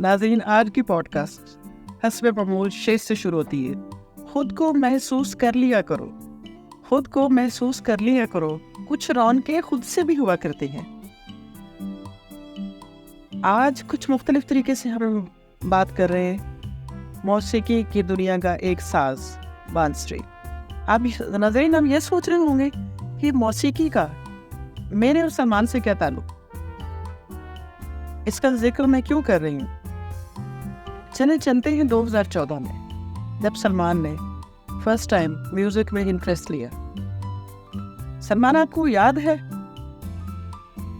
नाज़रीन, आज की पॉडकास्ट हस्ब प्रमोद शेख से शुरू होती है। खुद को महसूस कर लिया करो, खुद को महसूस कर लिया करो, कुछ रौनकें खुद से भी हुआ करती हैं। आज कुछ मुख्तलिफ तरीके से हम बात कर रहे हैं मौसीकी की दुनिया का एक साज बांसुरी। आप नाज़रीन, हम ये सोच रहे होंगे कि मौसीकी का मेरे और सलमान से क्या ताल्लुक, इसका जिक्र मैं क्यों कर रही हूँ। चलते हैं 2014 में, जब सलमान ने फर्स्ट टाइम म्यूजिक में इंटरेस्ट लिया। सलमान, आपको याद है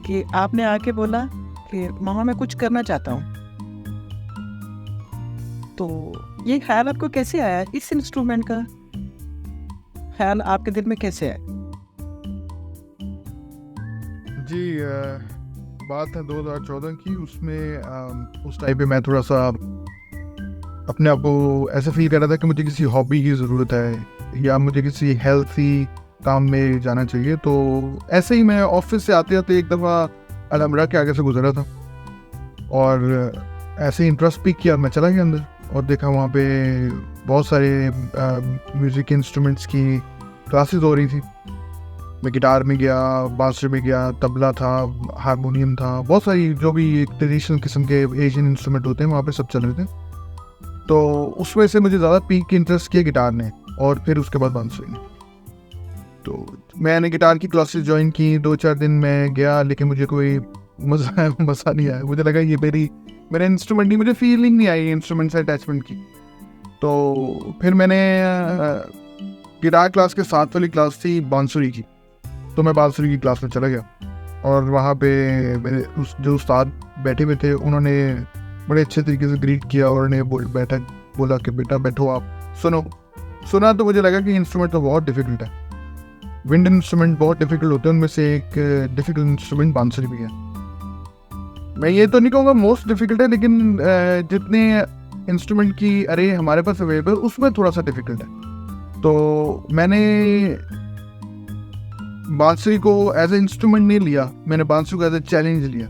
कि आपने आके बोला कि मामा मैं कुछ करना चाहता हूँ, तो ये ख्याल आपको कैसे आया? इस इंस्ट्रूमेंट का ख्याल आपके दिल में कैसे आया? जी, बात है 2014 की। उसमें उस टाइम पे मैं थोड़ा सा अपने आप को ऐसे फील कर रहा था कि मुझे किसी हॉबी की ज़रूरत है या मुझे किसी हेल्थी काम में जाना चाहिए। तो ऐसे ही मैं ऑफिस से आते आते एक दफ़ा अलमरा के आगे से गुजरा था और ऐसे ही इंटरेस्ट पिक किया। मैं चला गया अंदर और देखा वहाँ पे बहुत सारे म्यूज़िक इंस्ट्रूमेंट्स की क्लासेस हो रही थी। मैं गिटार में गया, बांसुरी में गया, तबला था, हारमोनियम था, बहुत सारी जो भी ट्रेडिशनल किस्म के एशियन इंस्ट्रूमेंट होते हैं वहाँ पे सब चल रहे थे। तो उसमें से मुझे ज़्यादा पीक इंटरेस्ट किया गिटार ने और फिर उसके बाद बांसुरी ने। तो मैंने गिटार की क्लासेस ज्वाइन की। 2-4 दिन मैं गया, लेकिन मुझे कोई मज़ा नहीं आया। मुझे लगा ये मेरा इंस्ट्रूमेंट नहीं, मुझे फीलिंग नहीं आई इंस्ट्रूमेंट से अटैचमेंट की। तो फिर मैंने गिटार क्लास के साथ वाली क्लास थी बांसुरी की, तो मैं बांसुरी की क्लास में चला गया और वहाँ पे मेरे जो उस्ताद बैठे हुए थे उन्होंने बड़े अच्छे तरीके से ग्रीट किया और उन्हें बोला कि बेटा बैठो, आप सुना। तो मुझे लगा कि इंस्ट्रूमेंट तो बहुत डिफ़िकल्ट है। विंड इंस्ट्रूमेंट बहुत डिफ़िकल्ट होते हैं, उनमें से एक डिफ़िकल्ट इंस्ट्रूमेंट बांसुरी भी है। मैं ये तो नहीं कहूँगा मोस्ट डिफ़िकल्ट है, लेकिन जितने इंस्ट्रूमेंट की अरे हमारे पास अवेलेबल उसमें थोड़ा सा डिफ़िकल्ट है। तो मैंने बांसुरी को एज ए इंस्ट्रूमेंट नहीं लिया, मैंने बांसुरी को एज ए चैलेंज लिया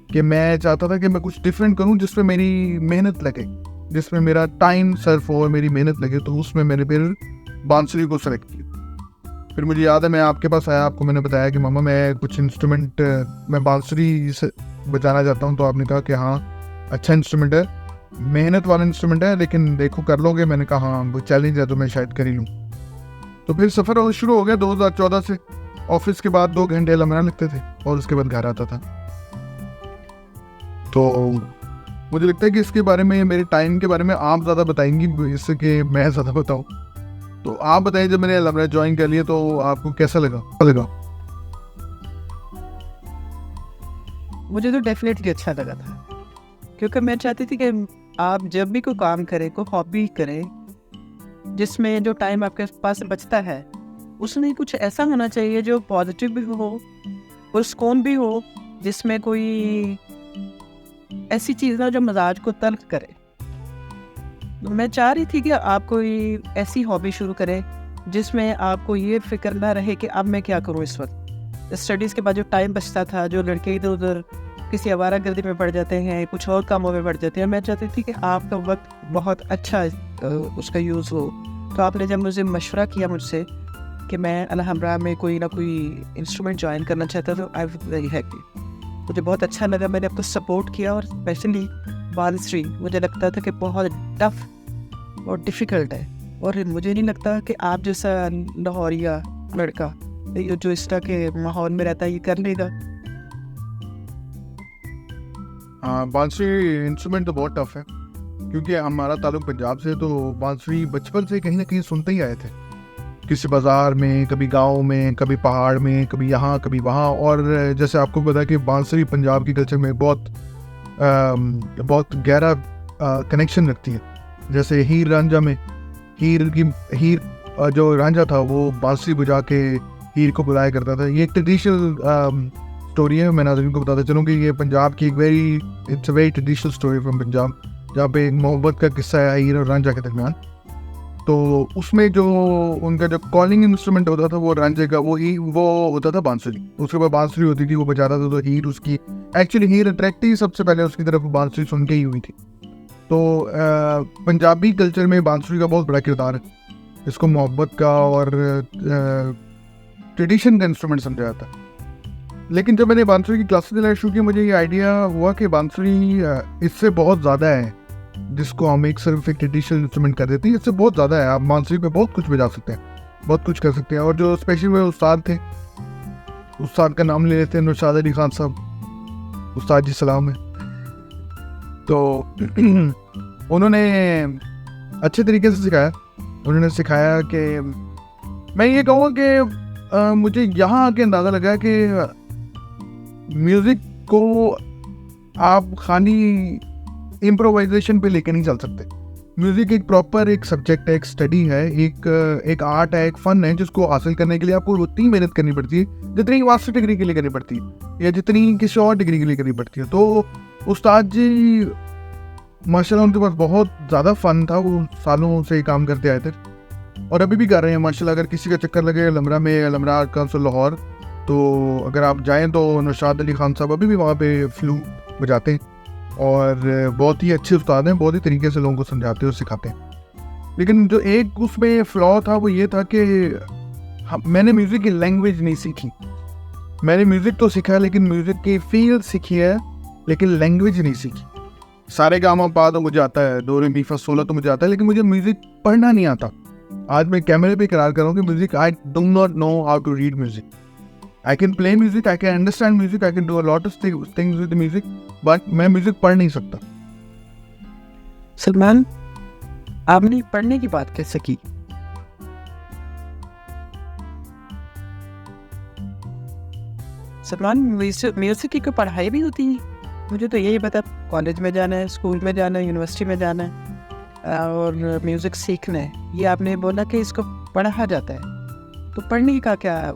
कि मैं चाहता था कि मैं कुछ डिफरेंट करूं जिसमें मेरी मेहनत लगे, जिसमें मेरा टाइम सर्फ हो और मेरी मेहनत लगे। तो उसमें मैंने फिर बांसुरी को सेलेक्ट किया। फिर मुझे याद है मैं आपके पास आया, आपको मैंने बताया कि मामा मैं कुछ इंस्ट्रूमेंट मैं बांसुरी से बजाना चाहता हूँ। तो आपने कहा कि हाँ अच्छा इंस्ट्रूमेंट है, मेहनत वाला इंस्ट्रूमेंट है, लेकिन देखो कर लोगे। मैंने कहा हाँ वो चैलेंज है तो मैं शायद कर ही लूँ। तो फिर सफ़र शुरू हो गया 2014 से। ऑफिस के बाद 2 घंटे अलमरा लगते थे और उसके बाद घर आता था। तो मुझे लगता है कि इसके बारे में, मेरे टाइम के बारे में आप ज़्यादा बताएंगी इससे कि मैं ज़्यादा बताऊं। तो आप बताएं, जब मैंने अलमरा ज्वाइन कर लिया तो आपको कैसा लगा? मुझे तो डेफिनेटली अच्छा लगा था, क्योंकि मैं चाहती थी कि आप जब भी कोई काम करें, कोई हॉबी करें, जिसमें जो टाइम आपके पास बचता है उसमें कुछ ऐसा होना चाहिए जो पॉजिटिव भी हो और सुकून भी हो, जिसमें कोई ऐसी चीज़ ना जो मजाज को तल्ख करे। तो मैं चाह रही थी कि आप कोई ऐसी हॉबी शुरू करें जिसमें आपको ये फिक्र ना रहे कि अब मैं क्या करूं। इस वक्त स्टडीज़ के बाद जो टाइम बचता था, जो लड़के इधर उधर किसी आवारा गर्दी में पड़ जाते हैं, कुछ और कामों में पड़ जाते हैं, मैं चाहती थी कि आपका वक्त बहुत अच्छा उसका यूज़ हो। तो आपने जब मुझे मशवरा किया मुझसे कि मैं अलहमरा में कोई ना कोई इंस्ट्रूमेंट ज्वाइन करना चाहता था, आई वाज वेरी हैप्पी। मुझे बहुत अच्छा लगा, मैंने आपको सपोर्ट किया। और स्पेशली बांसुरी मुझे लगता था कि बहुत टफ और डिफ़िकल्ट है, और मुझे नहीं लगता कि आप जैसा लाहौरिया लड़का जो इस तरह के माहौल में रहता है ये कर लेगा। हाँ, बांसुरी इंस्ट्रूमेंट तो बहुत टफ है, क्योंकि हमारा ताल्लुक पंजाब से। तो बांसुरी बचपन से कहीं ना कहीं सुनते ही आए थे, किसी बाज़ार में, कभी गांव में, कभी पहाड़ में, कभी यहाँ कभी वहाँ। और जैसे आपको पता है कि बांसुरी पंजाब की कल्चर में बहुत गहरा कनेक्शन रखती है। जैसे हीर रांझा में हीर जो रांझा था वो बांसुरी बजा के हीर को बुलाया करता था। ये एक ट्रेडिशनल स्टोरी है। मैं नाज़रीन को बताता चलूँ कि ये पंजाब की it's a very traditional story from Punjab, जहाँ पे एक मोहब्बत का किस्सा है हीर और रांझा के दरमियान। तो उसमें जो उनका जो कॉलिंग इंस्ट्रूमेंट होता था वो रांझे का वो होता था बांसुरी। उसके बाद बांसुरी होती थी, वो बजाता था, तो हीर उसकी एक्चुअली हीर अट्रैक्ट ही सबसे पहले उसकी तरफ बांसुरी सुन के ही हुई थी। तो पंजाबी कल्चर में बांसुरी का बहुत बड़ा किरदार है, इसको मोहब्बत का और ट्रेडिशन का इंस्ट्रूमेंट समझा जाता है। लेकिन जब मैंने बांसुरी की क्लासेस लेना शुरू की, मुझे ये आइडिया हुआ कि बांसुरी इससे बहुत ज़्यादा है, जिसको हम सिर्फ एक ट्रेडिशनल इंस्ट्रूमेंट कर देते हैं, इससे बहुत ज़्यादा है। आप बांसुरी पे बहुत कुछ बजा सकते हैं, बहुत कुछ कर सकते हैं। और जो स्पेशली वो उस्ताद थे, उस्ताद का नाम ले लेते हैं, नौशाद अली खान साहब, उस्ताद जी सलाम है। तो उन्होंने अच्छे तरीके से सिखाया। उन्होंने सिखाया कि मैं ये कहूँगा कि मुझे यहाँ आके अंदाज़ा लगा कि म्यूज़िक को आप खाली इम्प्रोवाइजेशन पे लेके नहीं चल सकते। म्यूज़िक एक प्रॉपर एक सब्जेक्ट है, एक स्टडी है, एक आर्ट है, एक फ़न है, जिसको हासिल करने के लिए आपको उतनी मेहनत करनी पड़ती है जितनी मास्टर डिग्री के लिए करनी पड़ती है या जितनी किसी और डिग्री के लिए करनी पड़ती है। तो उस्ताद जी माशाल्लाह उनके पास बहुत ज़्यादा फ़न था, वो सालों से काम करते आए थे और अभी भी कर रहे हैं माशाल्लाह। अगर किसी का चक्कर लगे लमरा में, लमरा काउंसिल लाहौर, तो अगर आप जाएं तो नौशाद अली खान साहब अभी भी वहाँ पे फ्लूट बजाते हैं और बहुत ही अच्छे उस्ताद हैं, बहुत ही तरीके से लोगों को समझाते और सिखाते हैं। लेकिन जो एक उसमें फ्लॉ था वो ये था कि मैंने म्यूज़िक की लैंग्वेज नहीं सीखी। मैंने म्यूज़िक तो सीखा लेकिन म्यूज़िक की फील सीखी है, लेकिन लैंग्वेज नहीं सीखी। सारे गामा पा तो मुझे आता है, दो रे मी फा सोलह तो मुझे आता है, लेकिन मुझे म्यूज़िक पढ़ना नहीं आता। आज मैं कैमरे पे इकरार कर रहा हूँ कि music I do not know how to read music. I can play music, I can understand music, I can do a lot of things with the music, but मैं म्यूजिक पढ़ नहीं सकता। सलमान, आपने पढ़ने की बात कैसे की? सलमान, म्यूजिक की कोई पढ़ाई भी होती है? मुझे तो यही पता कॉलेज में जाना है, स्कूल में जाना है, यूनिवर्सिटी में जाना है और म्यूजिक सीखना है। ये आपने बोला कि इसको पढ़ा जाता है, तो पढ़ने का क्या,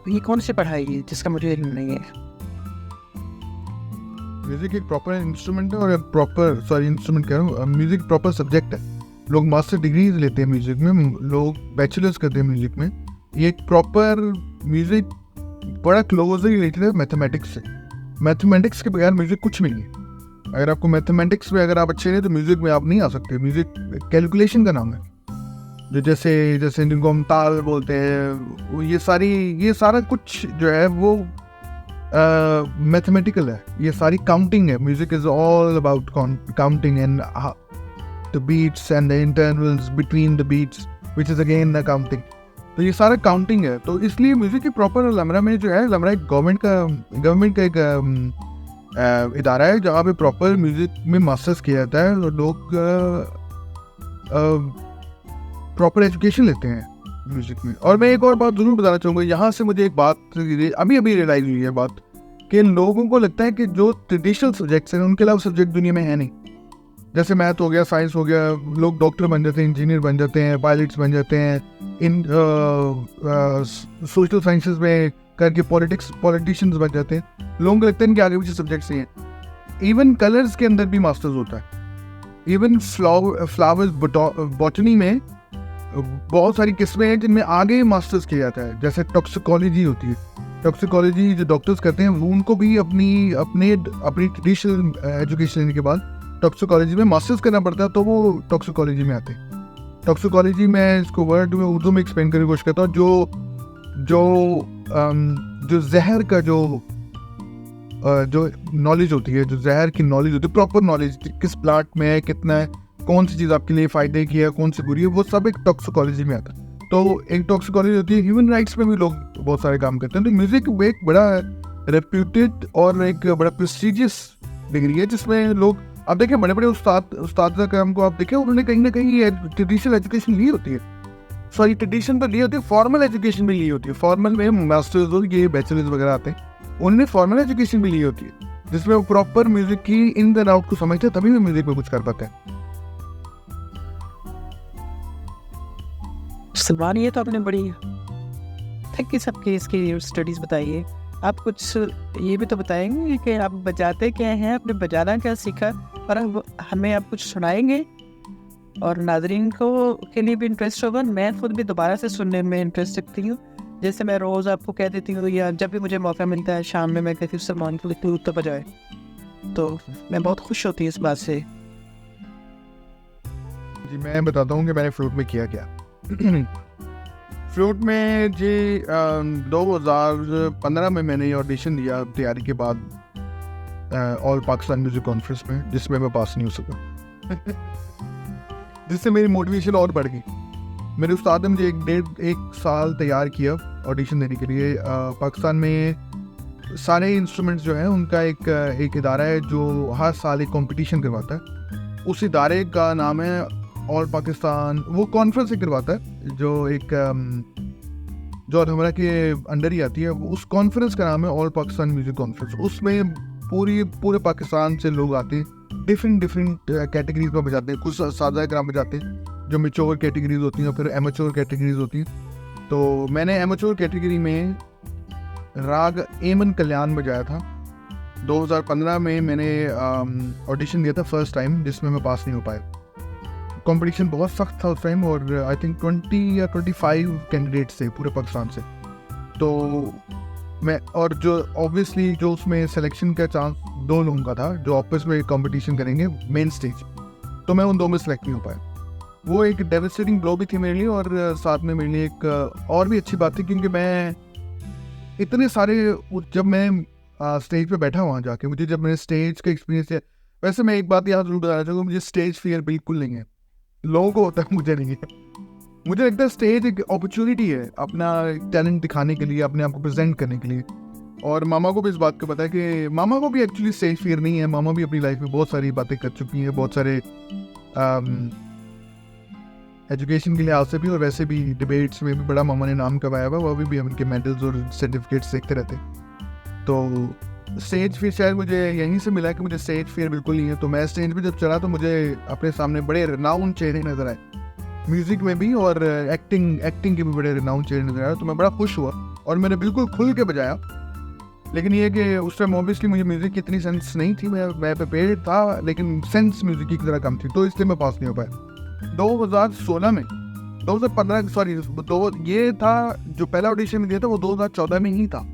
ये कौन सी पढ़ाई है जिसका मुझे इल्म नहीं है? म्यूजिक एक प्रॉपर इंस्ट्रूमेंट है और इंस्ट्रूमेंट कह रहा हूँ, म्यूजिक प्रॉपर सब्जेक्ट है। लोग मास्टर डिग्रीज लेते हैं म्यूजिक में, लोग बैचलर्स करते हैं म्यूजिक में। ये एक प्रॉपर म्यूजिक बड़ा क्लोजली रिलेटेड है मैथमेटिक्स से। मैथमेटिक्स के बगैर म्यूजिक कुछ भी नहीं है। अगर आपको मैथमेटिक्स में अगर आप अच्छे नहीं तो म्यूजिक में आप नहीं आ सकते। म्यूजिक कैलकुलेशन का नाम है, जो जैसे जिनको हम ताल बोलते हैं, ये सारा कुछ जो है वो मैथमेटिकल है। ये सारी काउंटिंग है। Music is all about counting and the beats and the intervals between the beats which is again the counting. तो ये सारा काउंटिंग है। तो इसलिए म्यूजिक की प्रॉपर लमरा में जो है, लमरा एक गवर्नमेंट का एक इदारा है जहाँ पे प्रॉपर म्यूजिक में मास्टर्स किया जाता है और लोग प्रॉपर एजुकेशन लेते हैं म्यूजिक में। और मैं एक और बात जरूर बताना चाहूँगा, यहाँ से मुझे एक बात अभी रियलाइज हुई है बात, कि लोगों को लगता है कि जो ट्रेडिशनल सब्जेक्ट्स हैं उनके अलावा सब्जेक्ट दुनिया में है नहीं। जैसे मैथ हो गया, साइंस हो गया, लोग डॉक्टर बन जाते हैं, इंजीनियर बन जाते हैं, पायलट्स बन जाते हैं, इन सोशल साइंसेज में करके पॉलिटिशियंस बन जाते हैं। लोगों को लगता है कि आगे पीछे सब्जेक्ट्स नहीं हैं। इवन कलर्स के अंदर भी मास्टर्स होता है। इवन फ्लावर्स बॉटनी में बहुत सारी किस्में हैं जिनमें आगे मास्टर्स किया जाता है। जैसे टॉक्सिकोलॉजी होती है, टॉक्सिकोलॉजी जो डॉक्टर्स करते हैं वो उनको भी अपनी ट्रेडिशनल एजुकेशन लेने के बाद टॉक्सिकोलॉजी में मास्टर्स करना पड़ता है, तो वो टॉक्सिकोलॉजी में आते हैं। टॉक्सिकोलॉजी में इसको वर्ड में उर्दू में एक्सप्लेन करने की कोशिश करता हूँ। जो जहर का जो नॉलेज होती है, जो जहर की नॉलेज होती है, प्रॉपर नॉलेज, किस प्लांट में है, कितना है, कौन सी चीज़ आपके लिए फ़ायदे की है, कौन सी बुरी है, वो सब एक टॉक्सिकोलॉजी में आता है। तो एक टॉक्सिकोलॉजी होती है। ह्यूमन राइट्स में भी लोग बहुत सारे काम करते हैं। तो म्यूज़िक एक बड़ा रेप्यूटेड और एक बड़ा प्रेस्टिजियस डिग्री है जिसमें लोग, आप देखें बड़े बड़े उस्ताद काम को आप देखें, उन्होंने कहीं ना कहीं ट्रेडिशनल एजुकेशन ली होती है। सॉरी, ट्रेडिशन तो ली होती है, फॉर्मल एजुकेशन भी ली होती है। फॉर्मल में मास्टर्स और ये बैचलर्स वगैरह आते हैं, उन्होंने फॉर्मल एजुकेशन भी ली होती है जिसमें वो प्रॉपर म्यूजिक की इन एंड आउट को समझते हैं, तभी वो म्यूजिक में कुछ कर पाते हैं। सलमान, ये तो आपने बड़ी थकी सबकी इसकी स्टडीज बताई है। आप कुछ ये भी तो बताएंगे कि आप बजाते क्या हैं, आपने बजाना क्या सीखा, और अब हमें आप कुछ सुनाएंगे? और नाज़रीन को के लिए भी इंटरेस्ट होगा। मैं खुद भी दोबारा से सुनने में इंटरेस्ट रखती हूँ। जैसे मैं रोज़ आपको कह देती हूँ या जब भी मुझे मौका मिलता है शाम में मैं कहती हूँ सलमान को तू तो बजाए, तो मैं बहुत खुश होती हूँ इस बात से। जी मैं बताता हूँ कि मैंने फ्लूट में किया क्या। फ्लूट में जी 2015 में मैंने ऑडिशन दिया तैयारी के बाद ऑल पाकिस्तान म्यूज़िक कॉन्फ्रेंस में, जिसमें मैं पास नहीं हो सका। जिससे मेरी मोटिवेशन और बढ़ गई। मेरे उस्ताद ने मुझे एक साल तैयार किया ऑडिशन देने के लिए। पाकिस्तान में सारे इंस्ट्रूमेंट्स जो हैं उनका एक इदारा है जो हर साल एक कंपटीशन करवाता है। उस इदारे का नाम है ऑल पाकिस्तान, वो कॉन्फ्रेंस ही करवाता है जो जो हमारा के अंडर ही आती है। उस कॉन्फ्रेंस का नाम है ऑल पाकिस्तान म्यूज़िक कॉन्फ्रेंस। उसमें पूरे पाकिस्तान से लोग आते हैं, डिफरेंट कैटेगरीज में बजाते हैं। कुछ सादा कराम बजाते हैं जो मेच्योर कैटेगरीज होती हैं, फिर एमेच्योर कैटेगरीज होती हैं। तो मैंने एमेच्योर कैटेगरी में राग एमन कल्याण बजाया था। 2015 में मैंने ऑडिशन दिया था फर्स्ट टाइम, जिसमें मैं पास नहीं हो पाया। कंपटीशन बहुत सख्त था उस टाइम और आई थिंक 20 या 25 कैंडिडेट्स थे पूरे पाकिस्तान से। तो मैं और जो ऑब्वियसली जो उसमें सिलेक्शन का चांस 2 लोगों का था जो आपस में कंपटीशन करेंगे मेन स्टेज, तो मैं उन 2 में सेलेक्ट नहीं हो पाया। वो एक डेविस्टेटिंग ब्लो भी थी मेरे लिए और साथ में मेरे लिए एक और भी अच्छी बात थी, क्योंकि मैं इतने सारे जब मैं स्टेज पे बैठा वहाँ जाके, मुझे जब मैंने स्टेज का एक्सपीरियंस है। वैसे मैं एक बात यहाँ जरूर बताना चाहूँगा, मुझे स्टेज फियर बिल्कुल नहीं है। लोगों को होता है, मुझे नहीं है। मुझे लगता है स्टेज एक अपॉर्चुनिटी है अपना टैलेंट दिखाने के लिए, अपने आप को प्रेजेंट करने के लिए। और मामा को भी इस बात का पता है कि मामा को भी एक्चुअली स्टेज फियर नहीं है। मामा भी अपनी लाइफ में बहुत सारी बातें कर चुकी हैं, बहुत सारे एजुकेशन के लिहाज से भी और वैसे भी डिबेट्स में भी बड़ा मामा ने नाम कमाया हुआ। वो भी हम उनके मेडल्स और सर्टिफिकेट्स देखते रहते। तो स्टेज फियर शायद मुझे यहीं से मिला कि मुझे स्टेज फियर बिल्कुल नहीं है। तो मैं स्टेज पे जब चला तो मुझे अपने सामने बड़े रिनाउंड चेहरे नजर आए, म्यूज़िक में भी और एक्टिंग के भी बड़े रिनाउंड चेहरे नजर आए। तो मैं बड़ा खुश हुआ और मैंने बिल्कुल खुल के बजाया। लेकिन ये कि उस टाइम ऑब्वियसली मुझे म्यूज़िक की इतनी सेंस नहीं थी, मैं प्रिपेयर्ड था लेकिन सेंस म्यूज़िक की तरह कम थी, तो इसलिए मैं पास नहीं हो पाया। 2016 में 2015 सॉरी ये था जो पहला ऑडिशन में दिया था वो 2014 में ही था।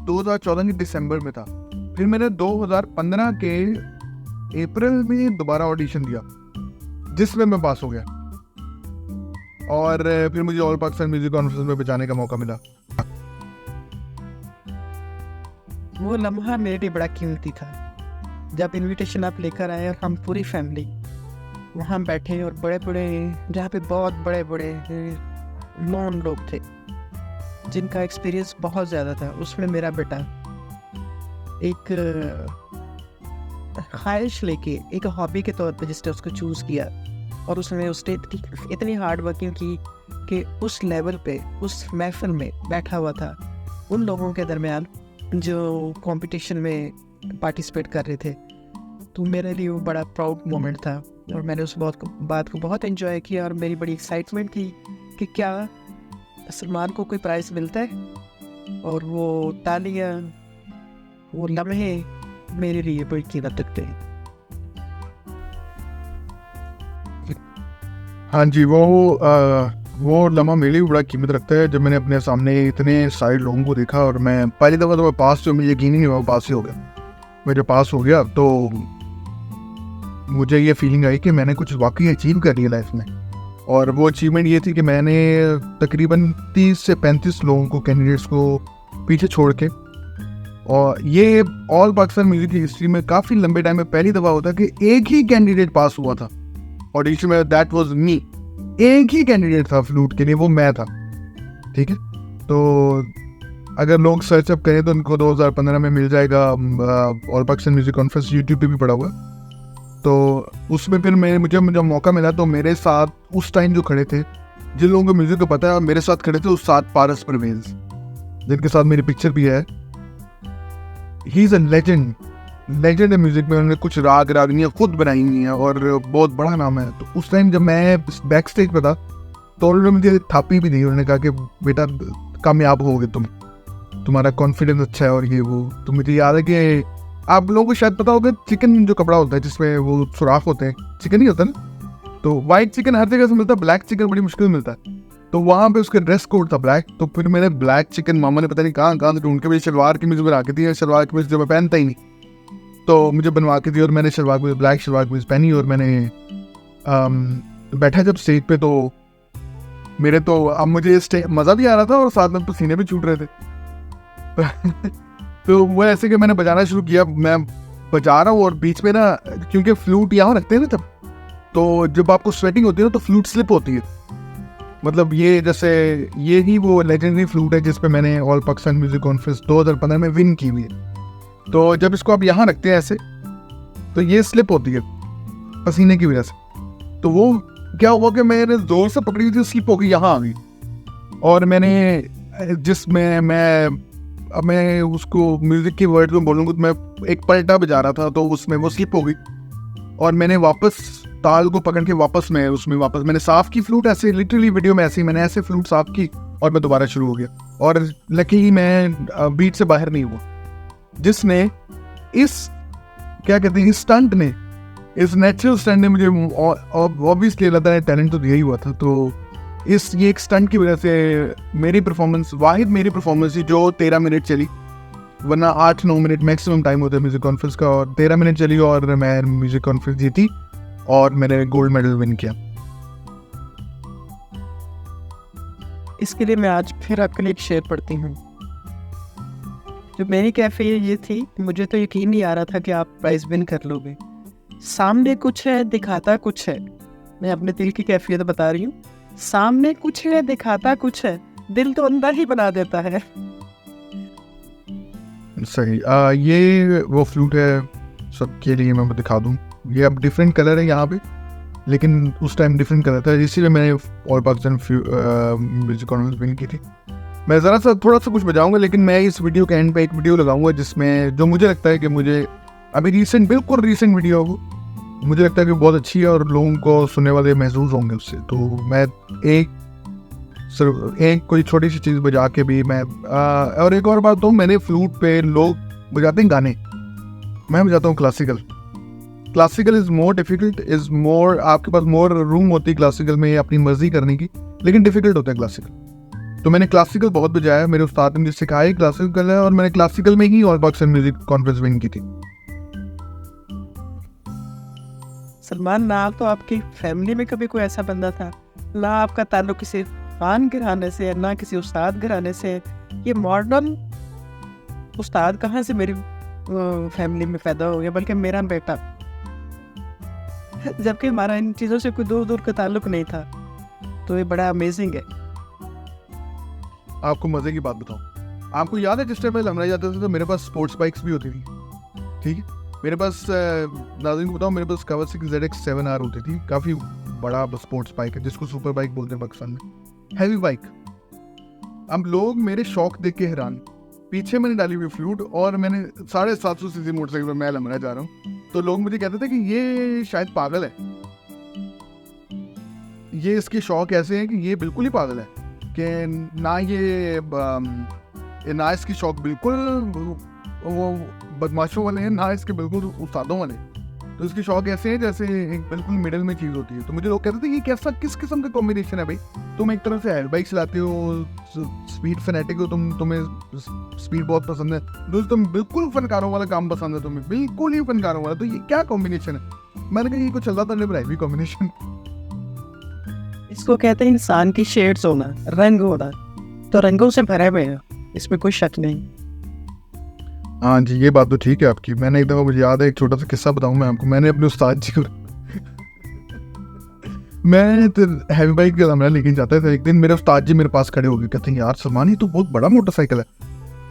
2014 के दिसंबर में था। फिर मैंने 2015 के अप्रैल में दोबारा ऑडिशन दिया, जिसमें मैं पास हो गया और फिर मुझे ऑल पाकिस्तान म्यूजिक कॉन्फ्रेंस में बजाने का मौका मिला। वो लम्हा मेरे लिए बड़ा कीमती था जब इनविटेशन आप लेकर आए और हम पूरी फैमिली वहाँ बैठे और जहाँ पे बहुत बड़े नॉन लोग थे जिनका एक्सपीरियंस बहुत ज़्यादा था। उसमें मेरा बेटा एक ख्वाहिश लेके एक हॉबी के तौर पे जिसने उसको चूज़ किया और उसने उस इतनी हार्ड वर्किंग की कि उस लेवल पे उस महफिल में बैठा हुआ था उन लोगों के दरमियान जो कंपटीशन में पार्टिसिपेट कर रहे थे। तो मेरे लिए वो बड़ा प्राउड मोमेंट था और मैंने उस बात को बहुत एंजॉय किया और मेरी बड़ी एक्साइटमेंट थी कि क्या सलमान को कोई प्राइज़ मिलता है। और वो तालियां, वो लम्हे मेरे लिए बड़ी कीमत रखते हैं। हाँ जी, वो लम्हा मेरे लिए भी बड़ा कीमत रखता है। जब मैंने अपने सामने इतने सारे लोगों को देखा और मैं पहली दफ़ा तो मैं पास, जो मुझे यकीन ही नहीं हुआ पास ही हो गया। मैं जब पास हो गया तो मुझे ये फीलिंग आई कि मैंने कुछ वाकई अचीव कर लिया लाइफ में। और वो अचीवमेंट ये थी कि मैंने तकरीबन 30 से 35 लोगों को, कैंडिडेट्स को पीछे छोड़ के, और ये ऑल पाकिस्तान म्यूजिक की हिस्ट्री में काफ़ी लंबे टाइम में पहली दफ़ा होता कि एक ही कैंडिडेट पास हुआ था ऑडिशन में। That was me. एक ही कैंडिडेट था फ्लूट के लिए, वो मैं था। ठीक है, तो अगर लोग सर्च अप करें तो उनको 2015 में मिल जाएगा। All Pakistan music conference YouTube पे भी पड़ा हुआ। तो उसमें फिर मुझे मौका मिला तो मेरे साथ उस टाइम जो खड़े थे, जिन लोगों को म्यूजिक को पता है, मेरे साथ खड़े थे उस साथ पारस परवेज, जिनके साथ मेरी पिक्चर भी है। ही इज़ अ लेजेंड है म्यूजिक में। उन्होंने कुछ रागनियाँ खुद बनाई हुई हैं और बहुत बड़ा नाम है। तो उस टाइम जब मैं बैक स्टेज पर था तो उन्होंने मुझे थापी भी दी। उन्होंने कहा कि बेटा कामयाब होगे तुम्हारा कॉन्फिडेंस अच्छा है और ये वो। तो मुझे याद है कि आप लोगों को शायद पता होगा, चिकन जो कपड़ा होता है जिसमें वो सुराख होते हैं, चिकन ही होता है ना, तो वाइट चिकन हर जगह से मिलता है, ब्लैक चिकन बड़ी मुश्किल मिलता है। तो वहाँ पे उसका ड्रेस कोड था ब्लैक, तो फिर मैंने ब्लैक चिकन मामा ने पता नहीं कहाँ कहाँ से ढूंढ के, मेरी शलवार की मुझे बना के दी, शलवार कमीज जो मैं पहनता ही नहीं, तो मुझे बनवा के दी और मैंने शलवार कमीज, ब्लैक शलवार कमीज पहनी और मैंने बैठा जब स्टेज पे, तो मेरे तो अब मुझे मज़ा भी आ रहा था और साथ में पसीने भी छूट रहे थे। तो वो ऐसे कि मैंने बजाना शुरू किया, मैं बजा रहा हूँ और बीच में ना, क्योंकि फ्लूट यहाँ रखते हैं ना तब, तो जब आपको स्वेटिंग होती है ना तो फ्लूट स्लिप होती है। मतलब ये जैसे ये ही वो लेजेंडरी फ्लूट है जिस पे मैंने ऑल पाकिस्तान म्यूजिक कॉन्फ्रेंस 2015 में विन की हुई है। तो जब इसको आप यहाँ रखते हैं ऐसे, तो ये स्लिप होती है पसीने की वजह से। तो वो क्या हुआ कि मैंने जोर से पकड़ी हुई थी, स्लिप होकर यहाँ आ गई, और मैंने जिसमें मैं उसको म्यूजिक की वर्ड में बोलूँगा तो मैं एक पलटा बजा रहा था, तो उसमें वो स्लिप हो गई और मैंने वापस ताल को पकड़ के वापस मैंने साफ की फ्लूट, ऐसे लिटरली वीडियो में ऐसे ही मैंने ऐसे फ्लूट साफ की और मैं दोबारा शुरू हो गया। और लकीली मैं बीट से बाहर नहीं हुआ, जिसने इस क्या कहते हैं इस स्टंट ने, इस नेचुरल स्टंट ने मुझे ऑब्वियसली अल्लाह ताला ने टैलेंट तो दिया ही हुआ था। तो ये एक स्टंट की वजह से मेरी परफॉर्मेंस थी जो 13 मिनट चली, वरना 8-9 मिनट मैक्सिमम टाइम होता है म्यूजिक कॉन्फ्रेंस का, और 13 मिनट चली और मैं म्यूजिक कॉन्फ्रेंस जीती और मैंने गोल्ड मेडल विन किया। इसके लिए मैं आज फिर आपके लिए एक शेर पढ़ती हूँ। जो मेरी कैफियत ये थी, मुझे तो यकीन नहीं आ रहा था कि आप प्राइज विन कर लोगे। सामने कुछ है, दिखाता कुछ है। मैं अपने दिल की कैफियत बता रही हूँ। सामने कुछ है, दिखाता कुछ है, दिल तो अंदर ही बना देता है। सही। ये वो फ्लूट है, सबके लिए मैं दिखा दूँ। ये अब डिफरेंट कलर है यहाँ पे, लेकिन उस टाइम डिफरेंट कलर था, इसीलिए मैंने all Pakistan music conference win की थी। मैं ज़रा सा थोड़ा सा कुछ बजाऊंगा, लेकिन मैं इस वीडियो के एंड पे एक वीडियो लगाऊंगा जिसमें जो मुझे लगता है कि मुझे अभी बिल्कुल रीसेंट वीडियो हो, मुझे लगता है कि बहुत अच्छी है और लोगों को सुनने वाले महसूस होंगे उससे। तो मैं एक कोई छोटी सी चीज़ बजा के भी मैं और एक और बात तो, मैंने फ्लूट पे लोग बजाते हैं गाने, मैं बजाता हूँ classical is more difficult, is more, आपके पास मोर रूम होती है क्लासिकल में अपनी मर्जी करने की, लेकिन डिफ़िकल्ट होता है क्लासिकल। तो मैंने क्लासिकल बहुत बजाया, मेरे उस्ताद ने मुझे सिखाया क्लासिकल है, और मैंने क्लासिकल में ही all Pakistan music conference win की थी। सलमान, ना तो आपकी फैमिली में कभी कोई ऐसा बंदा था, ना आपका ताल्लुक किसी खान घराने से, ना किसी उस्ताद घराने से। ये मॉडर्न उस्ताद कहाँ से मेरी फैमिली में पैदा हो गया, बल्कि मेरा बेटा, जबकि हमारा इन चीज़ों से कोई दूर दूर का ताल्लुक नहीं था। तो ये बड़ा अमेजिंग है। आपको मज़े की बात बताऊं, आपको याद है जिस टाइम मैं लमरा जाता था तो मेरे पास स्पोर्ट्स बाइक्स भी होती थी, ठीक है। मेरे पास नाज़रीन को बताऊं, मेरे पास Kawasaki ZX 7R होती थी, काफ़ी बड़ा स्पोर्ट्स बाइक है जिसको सुपर बाइक बोलते हैं पाकिस्तान में, हैवी बाइक। अब लोग मेरे शौक देख के हैरान, पीछे मैंने डाली हुई फ्लूट और मैंने 750 सीसी मोटरसाइकिल पर मैं लमरा जा रहा हूँ, तो लोग मुझे कहते थे कि ये शायद पागल है, ये इसके शौक ऐसे हैं कि ये बिल्कुल ही पागल है, कि ना इसकी शौक बिल्कुल वो बदमाशों वाले हैं, ना इसके बिल्कुल उस्तादों वाले। तो इसके शौक ऐसे हैं जैसे एक बिल्कुल मिडिल में चीज़ होती है। तो मुझे लोग कहते थे ये कैसा, किस किस्म का कॉम्बिनेशन है भाई, तुम एक तरफ से बाइक चलाते हो, स्पीड फैनेटिक हो, तुम्हें स्पीड बहुत पसंद है, दोस्त तुम बिल्कुल फनकारों वाला काम पसंद है, तुम्हें बिल्कुल ही फनकारों वाला, तो ये क्या कॉम्बिनेशन है। मैंने कहा ये कुछ चलता था नहीं, भी कॉम्बिनेशन। इसको कहते हैं इंसान की शेड्स होना, रंग होना। तो रंगों से भरे हुए हैं, इसमें कोई शक नहीं। हाँ जी, ये बात तो ठीक है आपकी। मैंने एक दफ़ा, मुझे याद है, एक छोटा सा किस्सा बताऊँ मैं आपको। मैंने अपने उस्ताद जी को मैं तो हैवी बाइक का लमरा लेके जाता था। एक दिन मेरे उस्ताद जी मेरे पास खड़े हो गए, कहते हैं यार सलमान ये तो बहुत बड़ा मोटरसाइकिल है।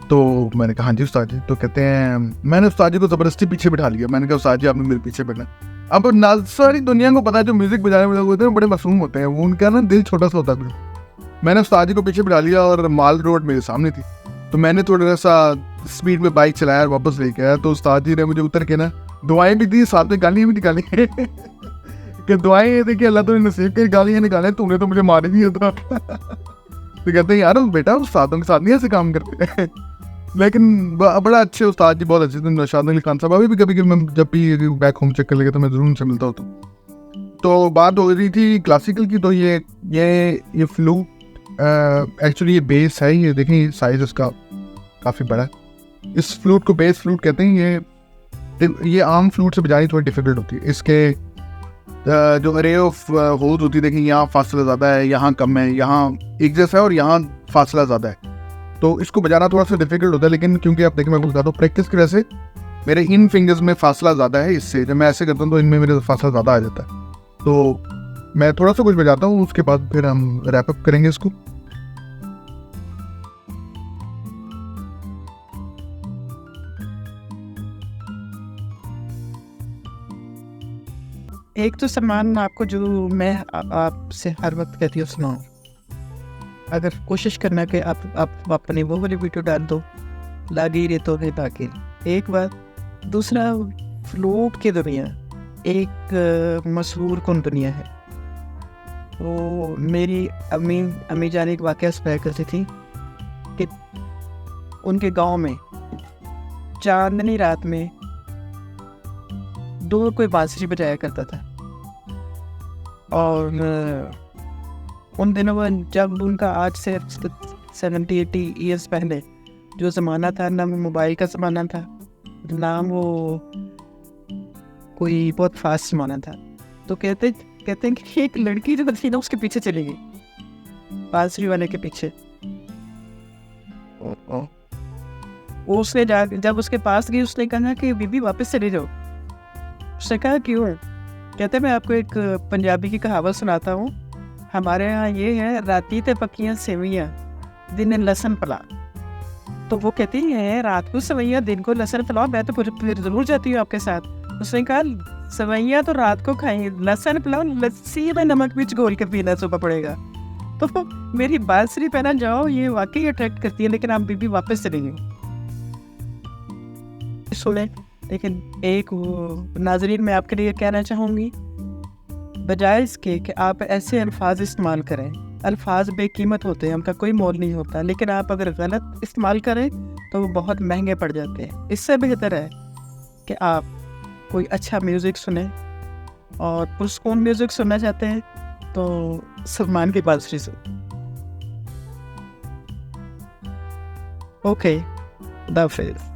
तो मैंने कहा हाँ जी उस्ताद जी। तो कहते हैं, मैंने उस्ताद जी को ज़बरदस्ती पीछे बिठा लिया। मैंने कहा उस्ताद जी आपने मेरे पीछे बैठना। अब सारी दुनिया को पता है जो म्यूज़िक बजाने वाले होते हैं बड़े मासूम होते हैं, वो उनका ना दिल छोटा सा होता है। मैंने उस्ताद जी को पीछे बिठा लिया और माल रोड मेरे सामने थी, तो मैंने थोड़ा सा स्पीड में बाइक चलाया और वापस लेके आया। तो उस्ताद जी ने मुझे उतर के ना दुआएं भी दी, साथ में गालियाँ भी निकाली कि दुआएं ये देखिए अल्लाह तो नसीब के, गालियाँ निकाले तूने तो मुझे मार दिया था। तो कहते हैं यार बेटा उस्तादों के साथ नहीं ऐसे काम करते। लेकिन बड़ा अच्छे उस्ताद जी, बहुत अच्छे थे। नौशाद अली खान साहब अभी भी कभी मैं जब भी बैक होम चेक कर लेगा तो मैं ज़रूर उनसे मिलता होता हूँ। तो बात हो रही थी क्लासिकल की, तो ये फ्लूट एक्चुअली ये बेस है, ये देखें साइज इसका काफ़ी बड़ा है। इस फ्लूट को बेस फ्लूट कहते हैं। ये आम फ्लूट से बजानी थोड़ी डिफिकल्ट होती है। इसके जो अरे ऑफ होल्स होती है, देखें यहाँ फासला ज़्यादा है, यहाँ कम है, यहाँ एक जैसा है और यहाँ फासला ज़्यादा है, तो इसको बजाना थोड़ा सा डिफिकल्ट होता है। लेकिन क्योंकि आप देखें, मैं आपको बताता हूँ, प्रैक्टिस की वजह से मेरे इन फिंगर्स में फासला ज़्यादा है, इससे जब मैं ऐसे करता हूँ तो इनमें मेरे फासला ज़्यादा आ जाता है। तो मैं थोड़ा सा कुछ बजाता हूँ, उसके बाद फिर हम रैप अप करेंगे इसको। एक तो सम्मान आपको जो मैं आपसे हर वक्त कहती हूँ, सुनाओ। अगर कोशिश करना कि आप अपनी वो वाली वीडियो डाल दो, लागी रे तो नहीं लागी। एक बात। दूसरा, फ्लूट की दुनिया एक मशहूर कौन दुनिया है। वो मेरी अम्मी जान एक वाक़या सुनाया करती थी कि उनके गांव में चांदनी रात में दूर कोई बांसुरी बजाया करता था। और उन दिनों में जब उनका आज से 70-80 ईयर्स पहले जो ज़माना था, ना मोबाइल का ज़माना था, ना वो कोई बहुत फास्ट ज़माना था, तो कहते हैं कि एक लड़की जो थी ना उसके पीछे चली गई, बांसुरी वाले के पीछे। उसने जब उसके पास गई, उसने कहा कि बीबी वापस चले जाओ। उसने कहा क्यों? कहते मैं आपको एक पंजाबी की कहावत सुनाता हूँ। हमारे यहाँ ये है, राती ते पक्कियाँ सेवियाँ दिन लहसुन पला। तो वो कहती है रात को सवैया दिन को लहसुन पलाओ, मैं तो फिर ज़रूर जाती हूँ आपके साथ। उसने कहा सवैया तो रात को खाएंगे, लहसुन पलाओ लस्सी में नमक मिर्च घोल के पीना सुबह पड़ेगा। तो मेरी बांसुरी पहना जाओ, ये वाकई अट्रैक्ट करती है, लेकिन आप बीबी वापस चलेंगे। सुने, लेकिन एक नाजरीन मैं आपके लिए कहना चाहूँगी, बजाय इसके कि आप ऐसे अल्फाज इस्तेमाल करें, अल्फाज बेकीमत होते हैं, उनका कोई मोल नहीं होता, लेकिन आप अगर गलत इस्तेमाल करें तो वो बहुत महंगे पड़ जाते हैं। इससे बेहतर है कि आप कोई अच्छा म्यूज़िक सुने, और पुरस्कून म्यूज़िक सुनना चाहते हैं तो सलमान की बांसुरी सुन। ओके, खुदा हाफिज़।